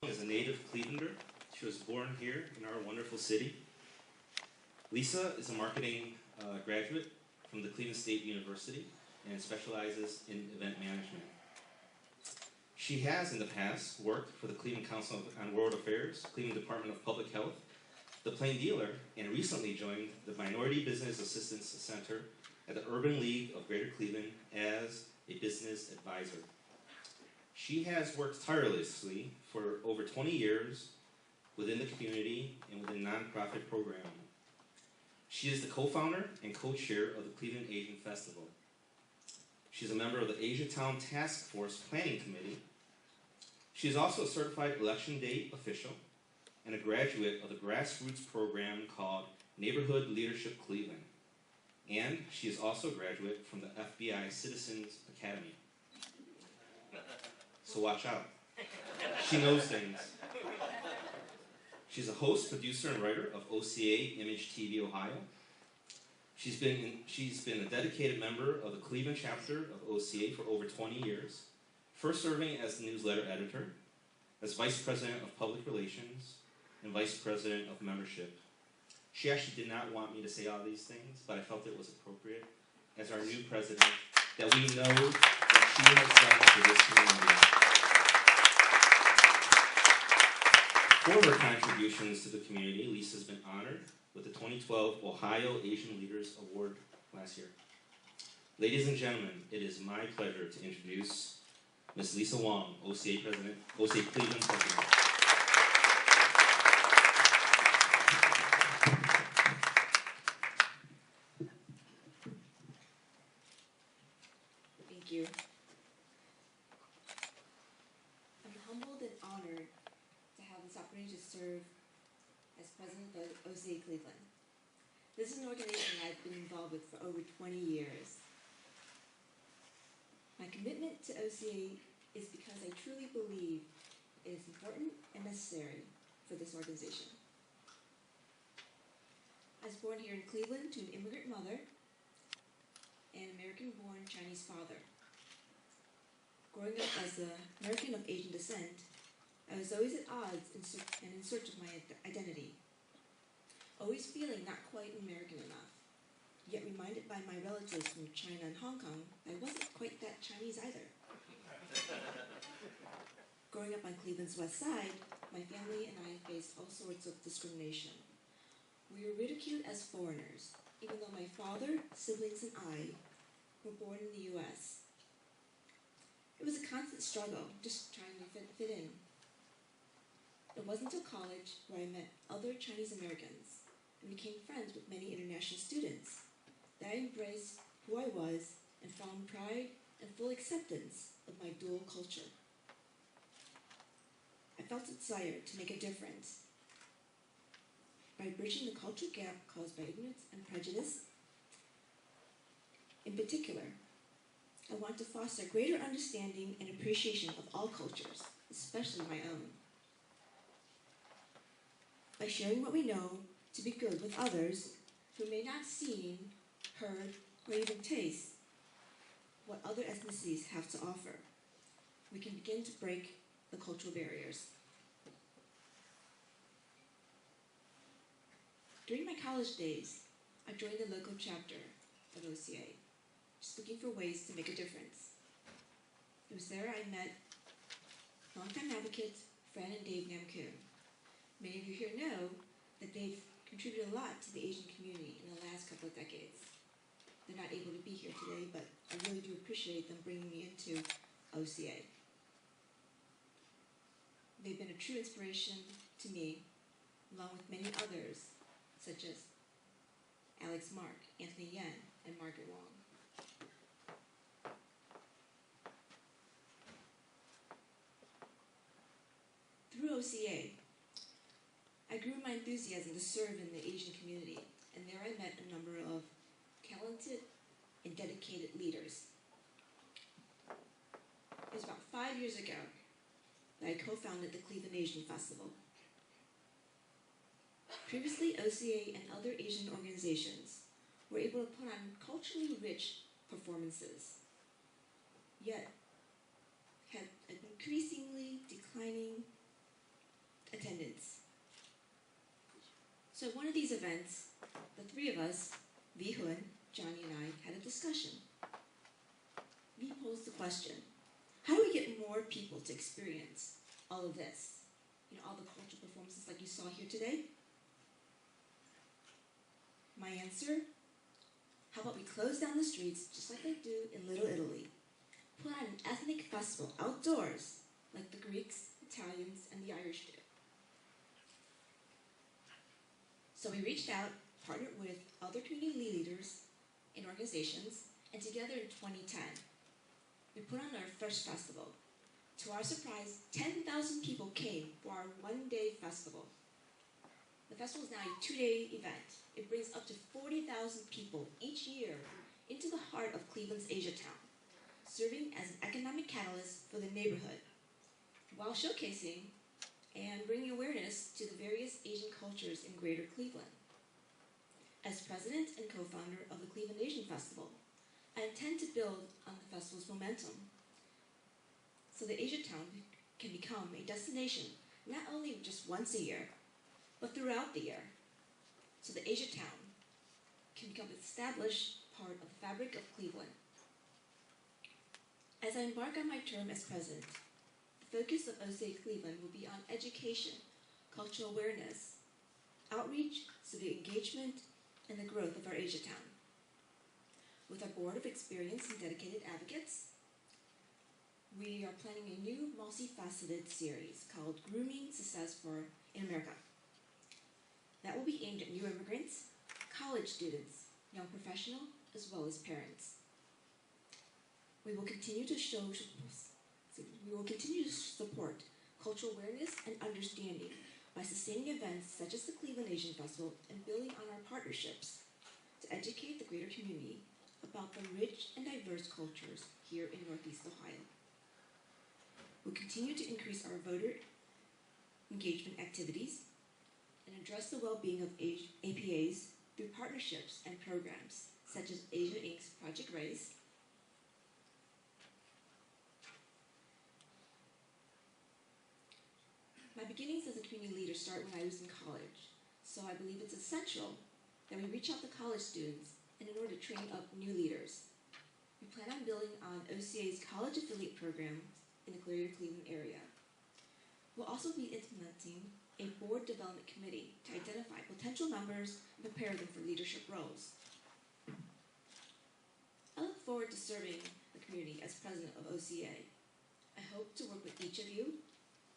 Is a native Clevelander. She was born here in our wonderful city. Lisa is a marketing graduate from the Cleveland State University and specializes in event management. She has in the past worked for the Cleveland Council on World Affairs, Cleveland Department of Public Health, the Plain Dealer, and recently joined the Minority Business Assistance Center at the Urban League of Greater Cleveland as a business advisor. She has worked tirelessly for over 20 years within the community and within nonprofit programming. She is the co-founder and co-chair of the Cleveland Asian Festival. She's a member of the Asiatown Task Force Planning Committee. She is also a certified election day official and a graduate of the grassroots program called Neighborhood Leadership Cleveland. And she is also a graduate from the FBI Citizens Academy. So watch out. She knows things. She's a host, producer, and writer of OCA Image TV Ohio. She's been a dedicated member of the Cleveland chapter of OCA for over 20 years, first serving as the newsletter editor, as vice president of public relations, and vice president of membership. She actually did not want me to say all these things, but I felt it was appropriate as our new president that we know what she has done for this community. For her contributions to the community, Lisa's been honored with the 2012 Ohio Asian Leaders Award last year. Ladies and gentlemen, it is my pleasure to introduce Ms. Lisa Wong, OCA President, OCA Cleveland President. Thank you. I'm humbled and honored to have this opportunity to serve as president of OCA Cleveland. This is an organization I've been involved with for over 20 years. My commitment to OCA is because I truly believe it is important and necessary for this organization. I was born here in Cleveland to an immigrant mother and American-born Chinese father. Growing up as an American of Asian descent, I was always at odds and in search of my identity, always feeling not quite American enough, yet reminded by my relatives from China and Hong Kong I wasn't quite that Chinese either. Growing up on Cleveland's west side, my family and I faced all sorts of discrimination. We were ridiculed as foreigners, even though my father, siblings, and I were born in the U.S. It was a constant struggle, just trying to fit in. It wasn't until college where I met other Chinese Americans and became friends with many international students that I embraced who I was and found pride and full acceptance of my dual culture. I felt a desire to make a difference by bridging the cultural gap caused by ignorance and prejudice. In particular, I want to foster greater understanding and appreciation of all cultures, especially my own. By sharing what we know to be good with others who may not see, heard, or even taste what other ethnicities have to offer, we can begin to break the cultural barriers. During my college days, I joined the local chapter of OCA, just looking for ways to make a difference. It was there I met longtime advocate, Fran and Dave Namkoon. Many of you here know that they've contributed a lot to the Asian community in the last couple of decades. They're not able to be here today, but I really do appreciate them bringing me into OCA. They've been a true inspiration to me, along with many others, such as Alex Mark, Anthony Yen, and Margaret Wong. Through OCA, I grew my enthusiasm to serve in the Asian community, and there I met a number of talented and dedicated leaders. It was about 5 years ago that I co-founded the Cleveland Asian Festival. Previously, OCA and other Asian organizations were able to put on culturally rich performances, yet had an increasingly declining events, the three of us, Vi-hun, Johnny, and I, had a discussion. Vi posed the question, how do we get more people to experience all of this? All the cultural performances like you saw here today? My answer, how about we close down the streets just like they do in Little Italy? Put on an ethnic festival outdoors like the Greeks, Italians, and the Irish do. So we reached out, partnered with other community leaders and organizations, and together in 2010, we put on our first festival. To our surprise, 10,000 people came for our one-day festival. The festival is now a 2-day event. It brings up to 40,000 people each year into the heart of Cleveland's Asiatown, serving as an economic catalyst for the neighborhood, while showcasing and bringing awareness to the various Asian cultures in Greater Cleveland. As president and co-founder of the Cleveland Asian Festival, I intend to build on the festival's momentum so that Asiatown can become a destination not only just once a year, but throughout the year, so that Asiatown can become an established part of the fabric of Cleveland. As I embark on my term as president, the focus of OCA Cleveland will be on education, cultural awareness, outreach, civic engagement, and the growth of our Asiatown. With our board of experienced and dedicated advocates, we are planning a new multifaceted series called Grooming Success in America. That will be aimed at new immigrants, college students, young professionals, as well as parents. We will continue to support cultural awareness and understanding by sustaining events such as the Cleveland Asian Festival and building on our partnerships to educate the greater community about the rich and diverse cultures here in Northeast Ohio. We'll continue to increase our voter engagement activities and address the well-being of APAs through partnerships and programs such as Asia Inc.'s Project Raise, my beginnings as a community leader start when I was in college, so I believe it's essential that we reach out to college students in order to train up new leaders. We plan on building on OCA's college affiliate program in the greater Cleveland area. We'll also be implementing a board development committee to identify potential members and prepare them for leadership roles. I look forward to serving the community as president of OCA. I hope to work with each of you,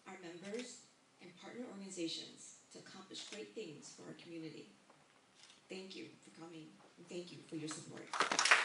our members, and partner organizations to accomplish great things for our community. Thank you for coming, and thank you for your support.